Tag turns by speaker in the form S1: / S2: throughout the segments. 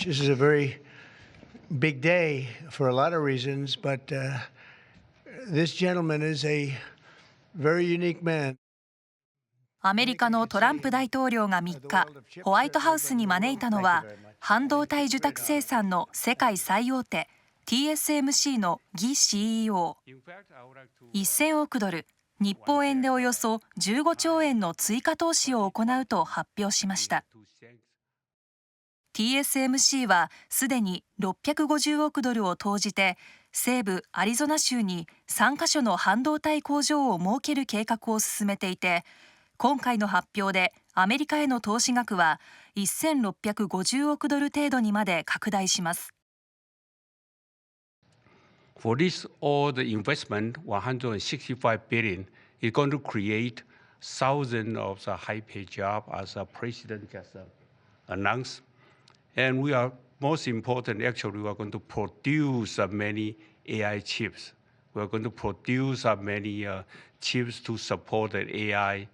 S1: much. This is a very big day for a lot of reasons, but this gentleman is a very unique man.
S2: アメリカのトランプ大統領が3日、ホワイトハウスに招いたのは、半導体受託生産の世界最大手 TSMC のギ CEO。1000億ドル、日本円でおよそ15兆円の追加投資を行うと発表しました。TSMC はすでに650億ドルを投じて、西部アリゾナ州に3カ所の半導体工場を設ける計画を進めていて、今回の発表でアメリカへの投資額は1650億ドル程度にまで拡大します。
S3: For this, all the investment, 165 billion, is going to create thousands of the high-paid jobs, as the president just announced. And we are most important. Actually, we are going to produce many AI chips. We are going to produce many chips to support the AI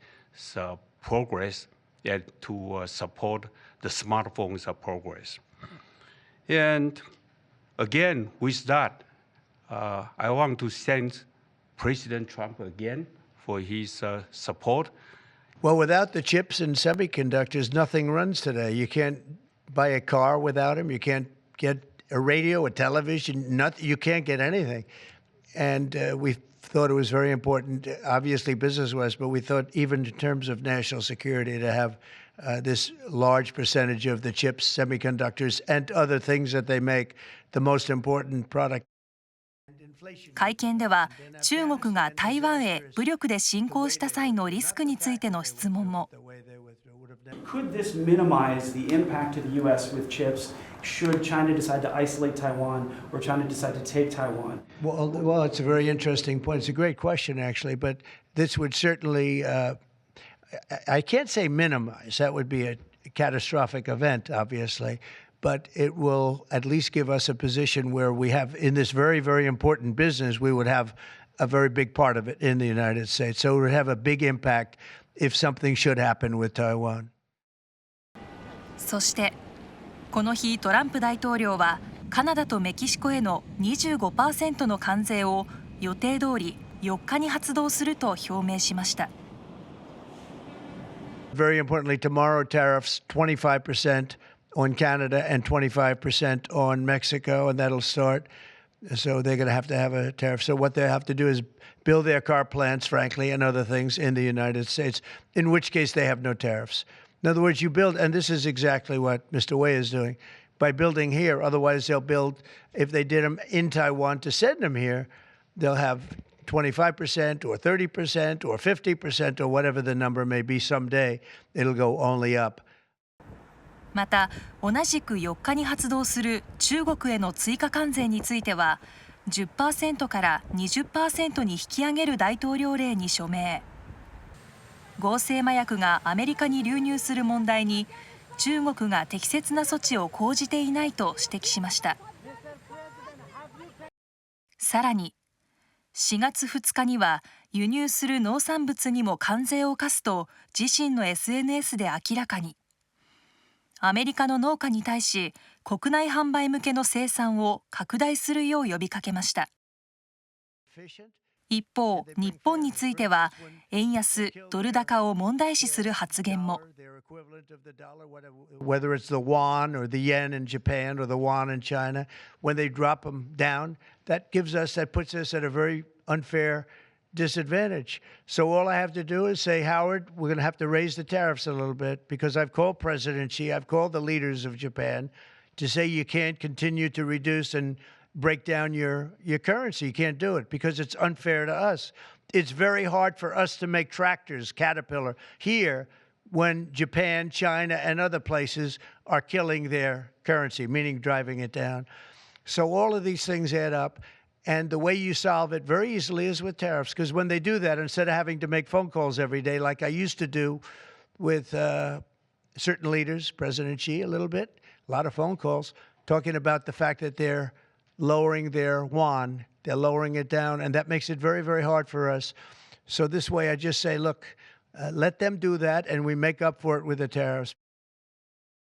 S3: progress and to support the smartphones progress. And again, with that, I want to thank President Trump again for his support.
S1: Well, without the chips and semiconductors, nothing runs today. You can't buy a car without them. You can't get a radio, a television, nothing. You can't get anything. And we thought it was very important, obviously business-wise, but we thought even in terms of national security to have this large percentage of the chips, semiconductors, and other things that they make the most important product.
S2: 会見では中国が台湾へ武力で侵攻した際のリスクについての質問も。
S4: Could this minimize the impact to the U.S. with chips should China decide to isolate Taiwan or China decide to take Taiwan?
S1: Well, it's a very interesting point. It's a great question, actually, but this would certainly, I can't say minimize. That would be a catastrophic event, obviously. But it will at least give us a position where we have, in this very, very important business, we would have a very big part of it in the United States. So it would have a big impact if something should happen with Taiwan.
S2: そしてこの日トランプ大統領はカナダとメキシコへの 25% の関税を予定通り4日に発動すると表明しました。
S1: Very importantly, tomorrow tariffs 25% on Canada and 25% on Mexico, and that'll start. So they're going to have a tariff. So what they have to do is build their car plants, frankly, and other things in the United States, in which case they have no tariffs. In other words, you build, and this is exactly what Mr. Wei is doing, by building here. Otherwise, they'll build, if they did them in Taiwan to send them here, they'll have 25% or 30% or 50% or whatever the number may be someday. It'll go only up.
S2: また同じく4日に発動する中国への追加関税については 10% から 20% に引き上げる大統領令に署名。合成麻薬がアメリカに流入する問題に中国が適切な措置を講じていないと指摘しました。さらに4月2日には輸入する農産物にも関税を課すと自身の SNS で明らかに。アメリカの農家に対し国内販売向けの生産を拡大するよう呼びかけました。一方、日本については円安・ドル高を問題視する発言も。
S1: Whether it's the yuan or the yen in Japan or the yuan in China, when they drop them down, that puts us at a very unfair disadvantage. So all I have to do is say, Howard, we're going to have to raise the tariffs a little bit because I've called President Xi, I've called the leaders of Japan to say you can't continue to reduce and break down your currency. You can't do it because it's unfair to us. It's very hard for us to make tractors, Caterpillar, here when Japan, China, and other places are killing their currency, meaning driving it down. So all of these things add up. And the way you solve it very easily is with tariffs, because when they do that, instead of having to make phone calls every day like I used to do with certain leaders, President Xi a little bit, a lot of phone calls, talking about the fact that they're lowering their yuan, they're lowering it down, and that makes it very, very hard for us. So this way I just say, look, let them do that, and we make up for it with the tariffs.